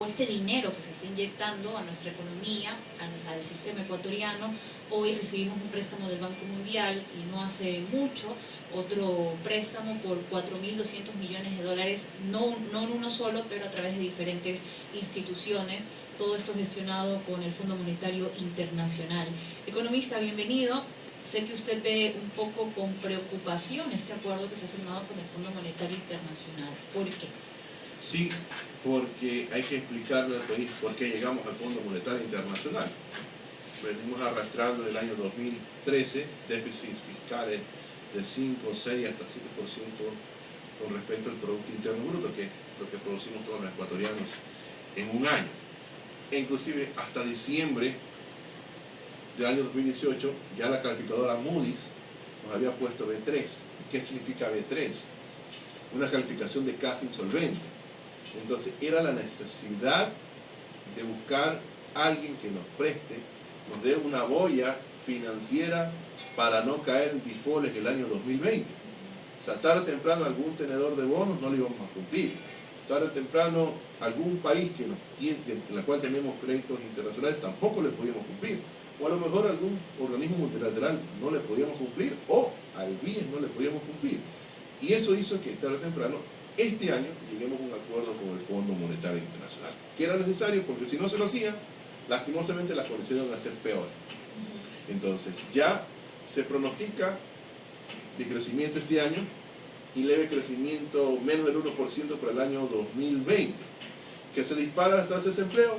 este dinero que se está inyectando a nuestra economía, al sistema ecuatoriano. Hoy recibimos un préstamo del Banco Mundial y no hace mucho otro préstamo por 4.200 millones de dólares, no en uno solo, pero a través de diferentes instituciones, todo esto gestionado con el Fondo Monetario Internacional. Economista, bienvenido. Sé que usted ve un poco con preocupación este acuerdo que se ha firmado con el Fondo Monetario Internacional. ¿Por qué? Sí, porque hay que explicarle al país por qué llegamos al Fondo Monetario Internacional. Venimos arrastrando el año 2013 déficits fiscales de 5, 6 hasta 7% con respecto al Producto Interno Bruto, que es lo que producimos todos los ecuatorianos en un año. E inclusive hasta diciembre del año 2018 ya la calificadora Moody's nos había puesto B3. ¿Qué significa B3? Una calificación de casi insolvente. Entonces era la necesidad de buscar a alguien que nos preste, nos dé una boya financiera para no caer en default en el año 2020. O sea, tarde o temprano algún tenedor de bonos no lo íbamos a cumplir. Tarde o temprano algún país que nos tiene, en la cual tenemos créditos internacionales tampoco le podíamos cumplir. O a lo mejor algún organismo multilateral no le podíamos cumplir, o al BIES no le podíamos cumplir. Y eso hizo que tarde o temprano este año lleguemos a un acuerdo con el Fondo Monetario Internacional, que era necesario porque si no se lo hacía, lastimosamente las condiciones van a ser peores. Entonces ya se pronostica de crecimiento este año y leve crecimiento, menos del 1% para el año 2020, que se dispara las tasas de desempleo.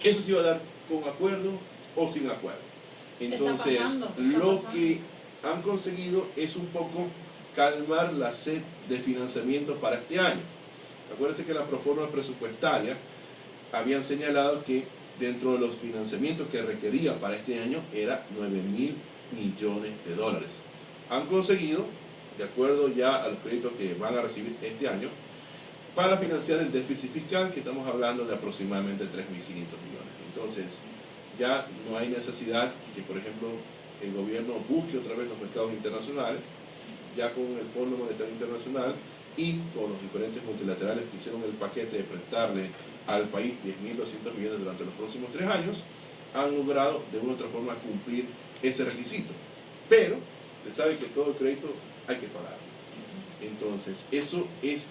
Eso se iba a dar con acuerdo o sin acuerdo. Entonces lo que han conseguido es un poco calmar la sed de financiamiento para este año. Acuérdense que la proforma presupuestaria habían señalado que dentro de los financiamientos que requería para este año era 9.000 millones de dólares. Han conseguido, de acuerdo ya a los créditos que van a recibir este año, para financiar el déficit fiscal, que estamos hablando de aproximadamente 3.500 millones. Entonces, ya no hay necesidad que, por ejemplo, el gobierno busque otra vez los mercados internacionales, ya con el Fondo Monetario Internacional y con los diferentes multilaterales que hicieron el paquete de prestarle al país 10.200 millones durante los próximos 3 años, han logrado de una u otra forma cumplir ese requisito. Pero, usted sabe que todo el crédito hay que pagar. Entonces, eso es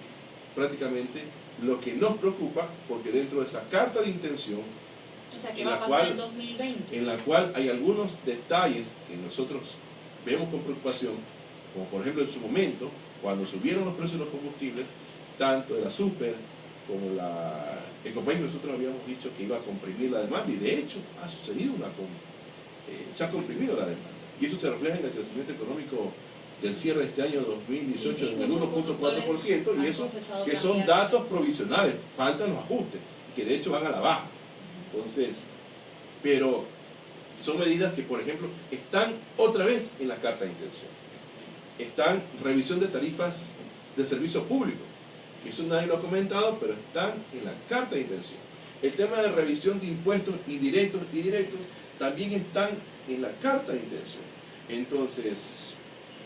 prácticamente lo que nos preocupa, porque dentro de esa carta de intención, o sea, ¿qué va a pasar en 2020? En la cual hay algunos detalles que nosotros vemos con preocupación, como por ejemplo en su momento, cuando subieron los precios de los combustibles, tanto de la Super como la Ecopaís, nosotros habíamos dicho que iba a comprimir la demanda, y de hecho ha sucedido se ha comprimido la demanda. Y eso se refleja en el crecimiento económico del cierre de este año 2018 en el 1.4%, y eso que son datos provisionales, faltan los ajustes, que de hecho van a la baja. Entonces, pero son medidas que, por ejemplo, están otra vez en la carta de intención. Están revisión de tarifas de servicio público. Eso nadie lo ha comentado, pero están en la carta de intención. El tema de revisión de impuestos indirectos también están en la carta de intención. Entonces,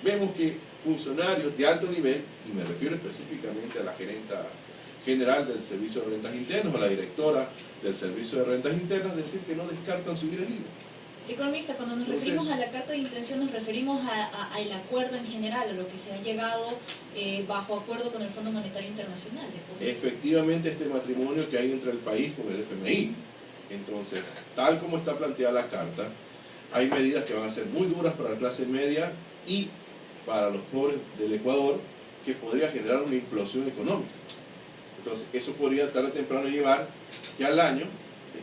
vemos que funcionarios de alto nivel, y me refiero específicamente a la gerenta general del Servicio de Rentas Internas o la directora del Servicio de Rentas Internas, decir que no descartan subir el IVA. Economista, cuando nos referimos a la carta de intención, nos referimos al acuerdo en general, a lo que se ha llegado bajo acuerdo con el Fondo Monetario Internacional. Efectivamente, este matrimonio que hay entre el país con el FMI. Entonces, tal como está planteada la carta, hay medidas que van a ser muy duras para la clase media y para los pobres del Ecuador, que podría generar una implosión económica. Entonces, eso podría tarde o temprano llevar que al año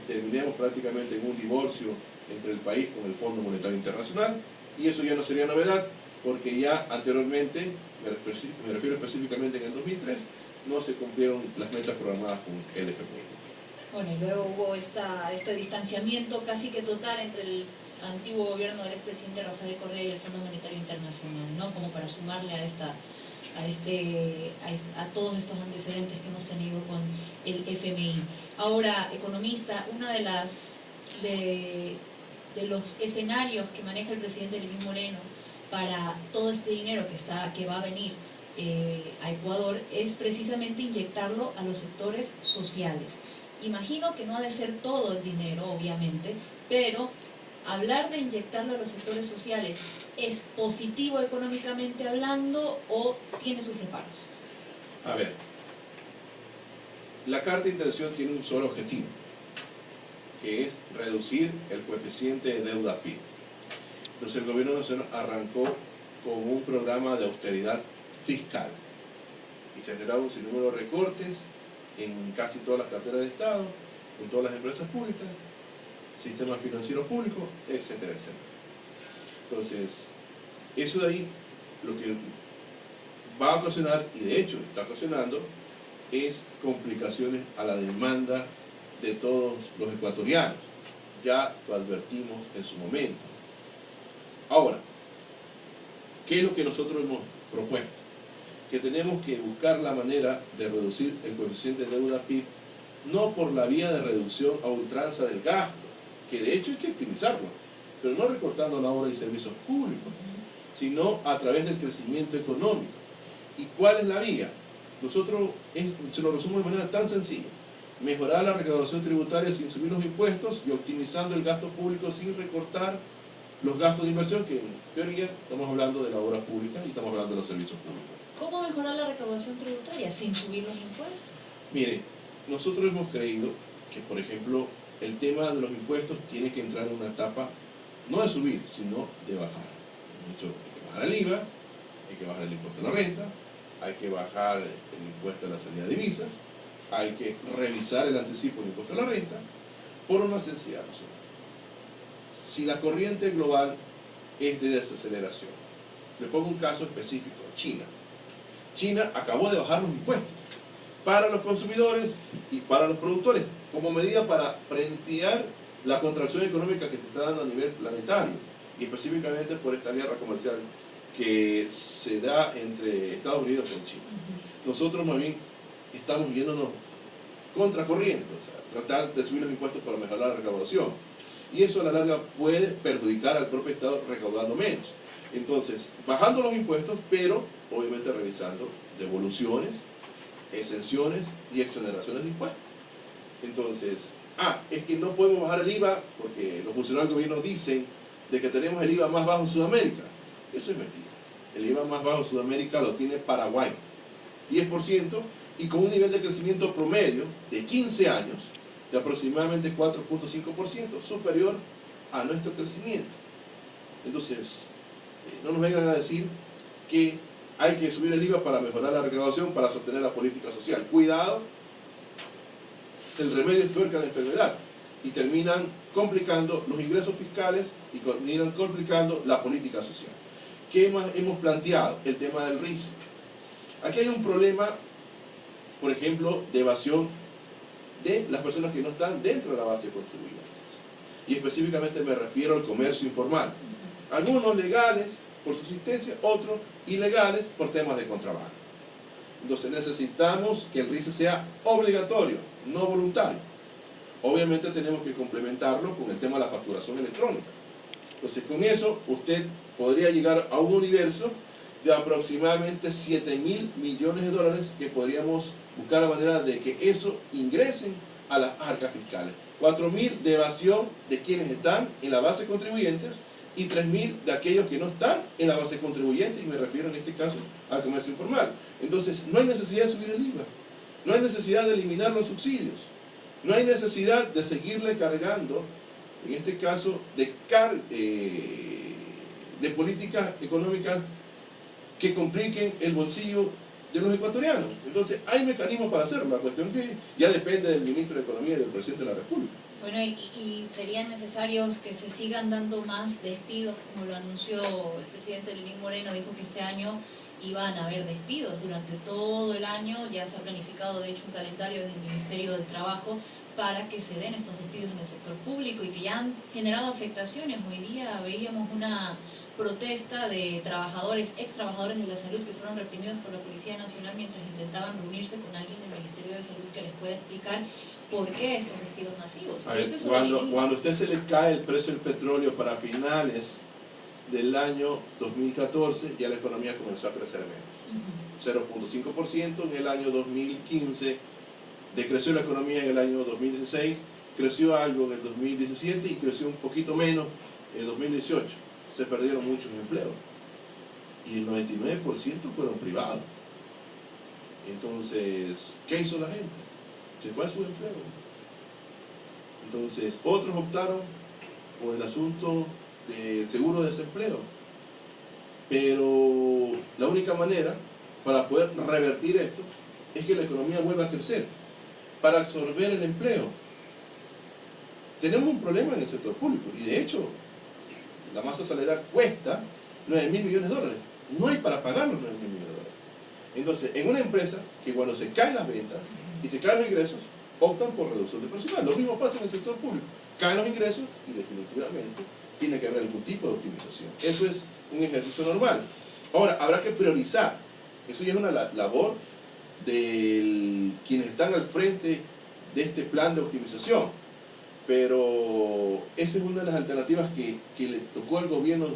terminemos prácticamente en un divorcio entre el país con el Fondo Monetario Internacional, y eso ya no sería novedad, porque ya anteriormente, me refiero específicamente en el 2003, no se cumplieron las metas programadas con el FMI. Bueno, y luego hubo este distanciamiento casi que total entre el antiguo gobierno del expresidente Rafael Correa y el Fondo Monetario Internacional, ¿no? Como para sumarle a todos estos antecedentes que hemos tenido con el FMI. Ahora, economista, una de los escenarios que maneja el presidente Lenín Moreno para todo este dinero que va a venir a Ecuador es precisamente inyectarlo a los sectores sociales. Imagino que no ha de ser todo el dinero, obviamente, pero hablar de inyectarlo a los sectores sociales, ¿es positivo económicamente hablando o tiene sus reparos? A ver, la carta de intención tiene un solo objetivo, que es reducir el coeficiente de deuda PIB. Entonces el gobierno nacional arrancó con un programa de austeridad fiscal y se generaron un sinnúmero de recortes en casi todas las carteras de Estado, en todas las empresas públicas, sistema financiero público, etcétera, etcétera. Entonces, eso de ahí lo que va a ocasionar, y de hecho está ocasionando, es complicaciones a la demanda de todos los ecuatorianos. Ya lo advertimos en su momento. Ahora, ¿qué es lo que nosotros hemos propuesto? Que tenemos que buscar la manera de reducir el coeficiente de deuda PIB, no por la vía de reducción a ultranza del gasto, que de hecho hay que optimizarlo, pero no recortando la obra y servicios públicos, sino a través del crecimiento económico. ¿Y cuál es la vía? Nosotros, se lo resumo de manera tan sencilla: mejorar la recaudación tributaria sin subir los impuestos y optimizando el gasto público sin recortar los gastos de inversión, que en teoría estamos hablando de la obra pública y estamos hablando de los servicios públicos. ¿Cómo mejorar la recaudación tributaria sin subir los impuestos? Mire, nosotros hemos creído que, por ejemplo, el tema de los impuestos tiene que entrar en una etapa no de subir, sino de bajar. Hemos dicho, hay que bajar el IVA, hay que bajar el impuesto a la renta, hay que bajar el impuesto a la salida de divisas, hay que revisar el anticipo del impuesto a la renta, por una sencilla razón. Si la corriente global es de desaceleración, le pongo un caso específico: China. China acabó de bajar los impuestos para los consumidores y para los productores, como medida para frentear la contracción económica que se está dando a nivel planetario, y específicamente por esta guerra comercial que se da entre Estados Unidos y China. Nosotros más bien estamos yéndonos contracorriente, o sea, tratar de subir los impuestos para mejorar la recaudación, y eso a la larga puede perjudicar al propio Estado recaudando menos. Entonces, bajando los impuestos, pero obviamente revisando devoluciones, exenciones y exoneraciones de impuestos. Entonces, es que no podemos bajar el IVA porque los funcionarios del gobierno dicen de que tenemos el IVA más bajo en Sudamérica. Eso es mentira. El IVA más bajo en Sudamérica lo tiene Paraguay, 10%, y con un nivel de crecimiento promedio de 15 años de aproximadamente 4.5%, superior a nuestro crecimiento. Entonces, no nos vengan a decir que hay que subir el IVA para mejorar la recaudación, para sostener la política social. Cuidado, el remedio es peor que la enfermedad, y terminan complicando los ingresos fiscales y terminan complicando la política social. ¿Qué más hemos planteado? El tema del RIS. Aquí hay un problema, por ejemplo, de evasión de las personas que no están dentro de la base de contribuyentes. Y específicamente me refiero al comercio informal. Algunos legales por subsistencia, otros ilegales por temas de contrabando. Entonces necesitamos que el RIS sea obligatorio, no voluntario. Obviamente tenemos que complementarlo con el tema de la facturación electrónica. Entonces con eso usted podría llegar a un universo de aproximadamente 7.000 millones de dólares que podríamos buscar la manera de que eso ingresen a las arcas fiscales. 4.000 de evasión de quienes están en la base de contribuyentes y 3.000 de aquellos que no están en la base de contribuyentes, y me refiero en este caso al comercio informal. Entonces no hay necesidad de subir el IVA, no hay necesidad de eliminar los subsidios, no hay necesidad de seguirle cargando, en este caso, de políticas económicas que compliquen el bolsillo de los ecuatorianos. Entonces hay mecanismos para hacerlo, la cuestión que ya depende del ministro de Economía y del presidente de la República. Bueno, y serían necesarios que se sigan dando más despidos, como lo anunció el presidente Lenín Moreno. Dijo que este año iban a haber despidos durante todo el año. Ya se ha planificado, de hecho, un calendario desde el Ministerio del Trabajo para que se den estos despidos en el sector público, y que ya han generado afectaciones. Hoy día veíamos una protesta de trabajadores, ex trabajadores de la salud, que fueron reprimidos por la Policía Nacional mientras intentaban reunirse con alguien del Ministerio de Salud que les pueda explicar por qué estos despidos masivos. Cuando a usted se le cae el precio del petróleo para finales del año 2014, ya la economía comenzó a crecer menos. 0.5% en el año 2015, decreció la economía en el año 2016, creció algo en el 2017 y creció un poquito menos en el 2018. Se perdieron muchos empleos y el 99% fueron privados. Entonces, ¿qué hizo la gente? Se fue a su empleo. Entonces, otros optaron por el asunto del seguro de desempleo. Pero la única manera para poder revertir esto es que la economía vuelva a crecer, para absorber el empleo. Tenemos un problema en el sector público y de hecho la masa salarial cuesta 9.000 millones de dólares. No hay para pagar los 9.000 millones de dólares. Entonces, en una empresa que cuando se caen las ventas y se caen los ingresos, optan por reducción de personal. Lo mismo pasa en el sector público. Caen los ingresos y definitivamente tiene que haber algún tipo de optimización. Eso es un ejercicio normal. Ahora, habrá que priorizar. Eso ya es una labor de quienes están al frente de este plan de optimización. Pero esa es una de las alternativas que le tocó al gobierno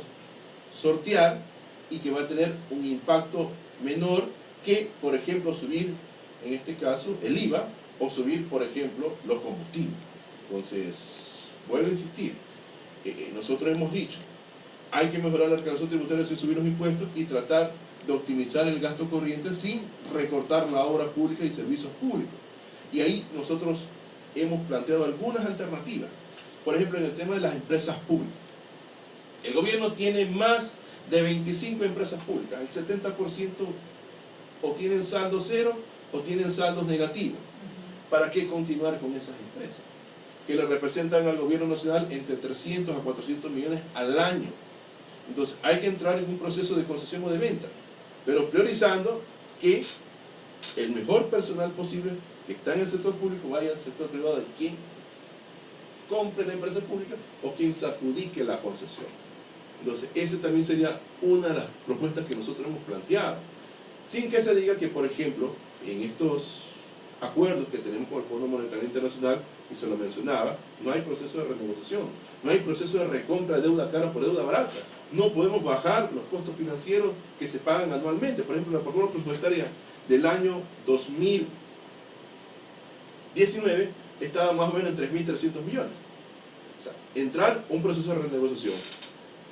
sortear y que va a tener un impacto menor que, por ejemplo, subir, en este caso, el IVA o subir, por ejemplo, los combustibles. Entonces, vuelvo a insistir, nosotros hemos dicho, hay que mejorar la recaudación tributaria sin subir los impuestos y tratar de optimizar el gasto corriente sin recortar la obra pública y servicios públicos. Y ahí nosotros hemos planteado algunas alternativas. Por ejemplo, en el tema de las empresas públicas. El gobierno tiene más de 25 empresas públicas. El 70% o tienen saldo cero o tienen saldos negativos. ¿Para qué continuar con esas empresas? Que le representan al gobierno nacional entre 300 a 400 millones al año. Entonces hay que entrar en un proceso de concesión o de venta, pero priorizando que el mejor personal posible que está en el sector público vaya al sector privado de quien compre la empresa pública o quien se adjudique la concesión. Entonces esa también sería una de las propuestas que nosotros hemos planteado, sin que se diga que, por ejemplo, en estos acuerdos que tenemos con el Fondo Monetario Internacional, y se lo mencionaba, no hay proceso de renegociación, no hay proceso de recompra de deuda cara por deuda barata. No podemos bajar los costos financieros que se pagan anualmente. Por ejemplo, la prórroga presupuestaria del año 2019 estaba más o menos en 3.300 millones. O sea, entrar un proceso de renegociación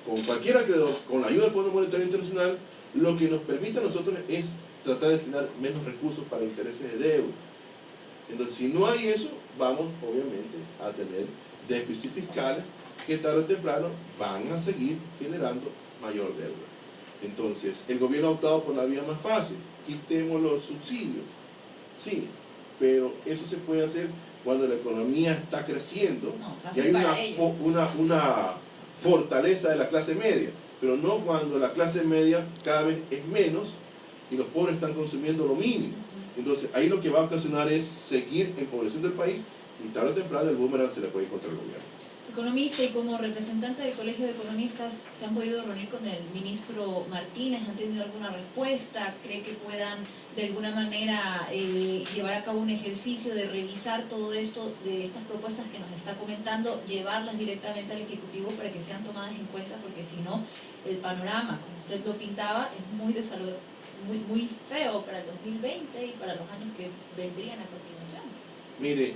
con cualquier acreedor, con la ayuda del Fondo Monetario Internacional, lo que nos permite a nosotros es tratar de destinar menos recursos para intereses de deuda. Entonces, si no hay eso, vamos obviamente a tener déficits fiscales que tarde o temprano van a seguir generando mayor deuda. Entonces, el gobierno ha optado por la vía más fácil, quitemos los subsidios. Sí, pero eso se puede hacer cuando la economía está creciendo y hay una fortaleza de la clase media, pero no cuando la clase media cada vez es menos y los pobres están consumiendo lo mínimo. Entonces, ahí lo que va a ocasionar es seguir empobreciendo el país y tarde o temprano el boomerang se le puede ir contra el gobierno. Economista, y como representante del Colegio de Economistas, ¿se han podido reunir con el ministro Martínez? ¿Han tenido alguna respuesta? ¿Cree que puedan de alguna manera llevar a cabo un ejercicio de revisar todo esto, de estas propuestas que nos está comentando, llevarlas directamente al Ejecutivo para que sean tomadas en cuenta? Porque si no, el panorama, como usted lo pintaba, es muy muy feo para el 2020 y para los años que vendrían a continuación. Mire,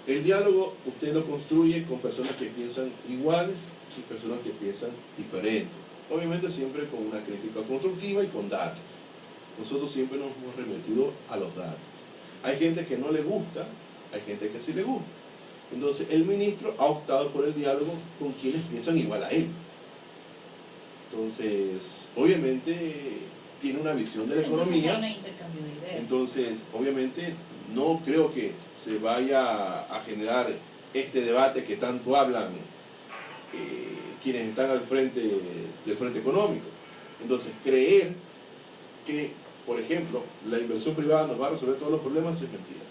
el diálogo usted lo construye con personas que piensan iguales y personas que piensan diferentes. Obviamente siempre con una crítica constructiva y con datos. Nosotros siempre nos hemos remitido a los datos. Hay gente que no le gusta, hay gente que sí le gusta. Entonces el ministro ha optado por el diálogo con quienes piensan igual a él. Entonces, obviamente tiene una visión de la economía. Un intercambio de ideas. Entonces, obviamente no creo que se vaya a generar este debate que tanto hablan quienes están al frente del frente económico. Entonces, creer que, por ejemplo, la inversión privada nos va a resolver todos los problemas es mentira.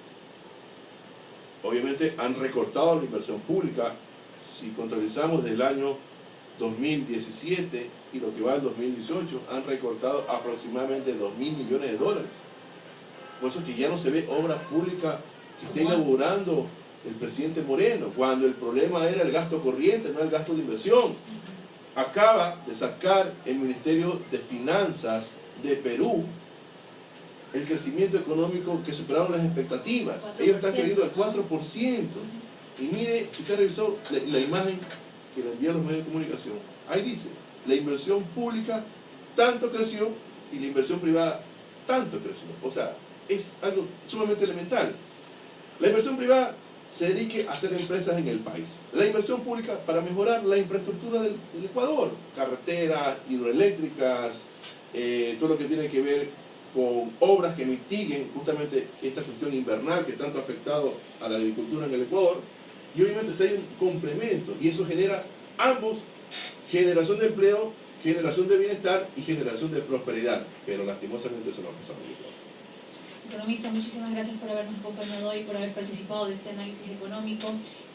Obviamente han recortado la inversión pública. Si contabilizamos del año 2017 y lo que va al 2018, han recortado aproximadamente 2.000 millones de dólares. Por eso es que ya no se ve obra pública que esté inaugurando el presidente Moreno, cuando el problema era el gasto corriente, no el gasto de inversión. Acaba de sacar el Ministerio de Finanzas de Perú el crecimiento económico que superaron las expectativas. Ellos están creciendo al 4%. Y mire, si usted revisó la imagen que le envié a los medios de comunicación, ahí dice, la inversión pública tanto creció y la inversión privada tanto creció. O sea, es algo sumamente elemental. La inversión privada se dedique a hacer empresas en el país. La inversión pública para mejorar la infraestructura del Ecuador, carreteras, hidroeléctricas, todo lo que tiene que ver con obras que mitiguen justamente esta cuestión invernal que tanto ha afectado a la agricultura en el Ecuador. Y obviamente se hay un complemento y eso genera ambos, generación de empleo, generación de bienestar y generación de prosperidad. Pero lastimosamente eso no ha pasado en el Ecuador. Economista, muchísimas gracias por habernos acompañado hoy, por haber participado de este análisis económico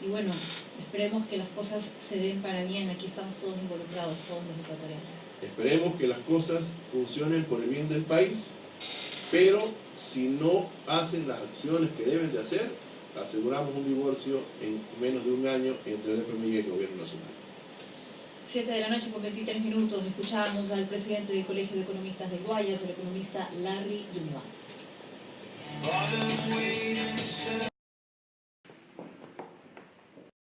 y bueno, esperemos que las cosas se den para bien. Aquí estamos todos involucrados, todos los ecuatorianos. Esperemos que las cosas funcionen por el bien del país, pero si no hacen las acciones que deben de hacer, aseguramos un divorcio en menos de un año entre el FMI y el gobierno nacional. 7 de la noche con 23 minutos, escuchábamos al presidente del Colegio de Economistas de Guayas, el economista Larry Yunibanda.